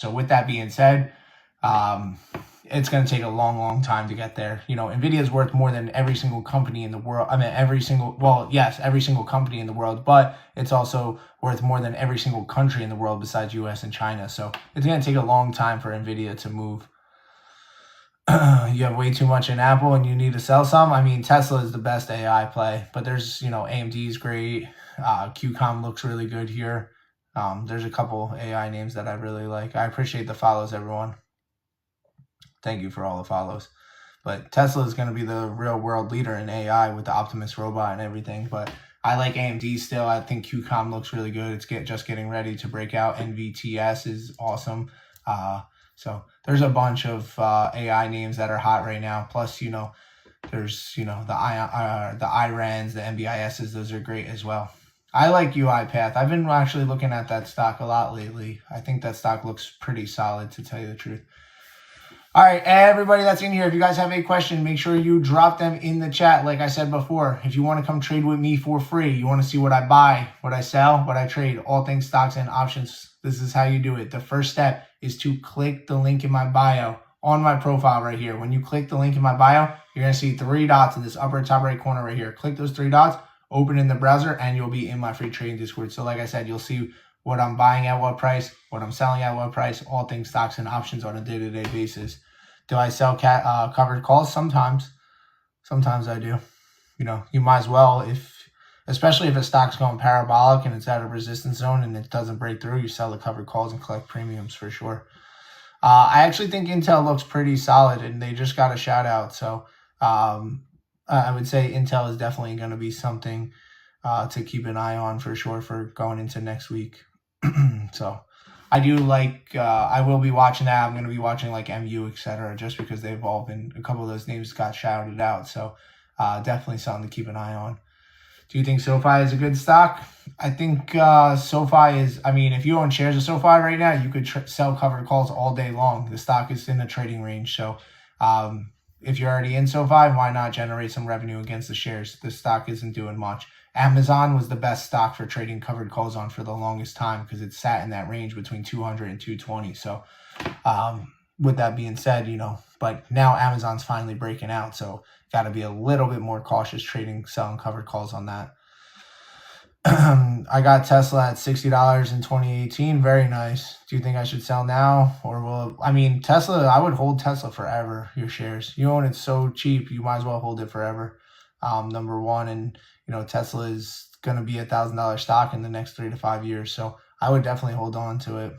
So with that being said, it's going to take a long time to get there. Nvidia is worth more than every single company in the world. I mean, every single company in the world, but it's also worth more than every single country in the world besides US and China. So it's going to take a long time for Nvidia to move. You have way too much in Apple and you need to sell some. I mean, Tesla is the best AI play, but there's, AMD is great. QCOM looks really good here. There's a couple AI names that I really like. I appreciate the follows, everyone. Thank you for all the follows. But Tesla is going to be the real world leader in AI with the Optimus robot and everything. But I like AMD still. I think QCOM looks really good. It's just getting ready to break out. NVTS is awesome. So there's a bunch of AI names that are hot right now. Plus, there's the IRANs, the MBISs. Those are great as well. I like UiPath. I've been actually looking at that stock a lot lately. I think that stock looks pretty solid, to tell you the truth. All right, everybody that's in here, if you guys have a question, make sure you drop them in the chat. Like I said before, if you want to come trade with me for free, you want to see what I buy, what I sell, what I trade, all things stocks and options, this is how you do it. The first step is to click the link in my bio on my profile right here. When you click the link in my bio, you're going to see 3 dots in this upper top right corner right here. Click those 3 dots, open in the browser, and you'll be in my free trading Discord. So like I said, you'll see what I'm buying at what price, what I'm selling at what price, all things stocks and options on a day-to-day basis. Do I sell covered calls? Sometimes. Sometimes I do. You might as well, especially if a stock's going parabolic and it's at a resistance zone and it doesn't break through, you sell the covered calls and collect premiums for sure. I actually think Intel looks pretty solid and they just got a shout out. So I would say Intel is definitely going to be something to keep an eye on for sure for going into next week. So I do like, I will be watching that. I'm going to be watching like MU, etc., just because they've all been, a couple of those names got shouted out. So definitely something to keep an eye on. Do you think SoFi is a good stock? I think SoFi is, if you own shares of SoFi right now, you could sell covered calls all day long. The stock is in the trading range. So if you're already in SoFi, why not generate some revenue against the shares? The stock isn't doing much. Amazon was the best stock for trading covered calls on for the longest time because it sat in that range between 200 and 220. So with that being said, but now Amazon's finally breaking out. So got to be a little bit more cautious selling covered calls on that. I got Tesla at $60 in 2018. Very nice. Do you think I should sell now? Or Tesla, I would hold Tesla forever, your shares. You own it so cheap, you might as well hold it forever. Number one, and Tesla is going to be $1,000 stock in the next 3 to 5 years. So I would definitely hold on to it.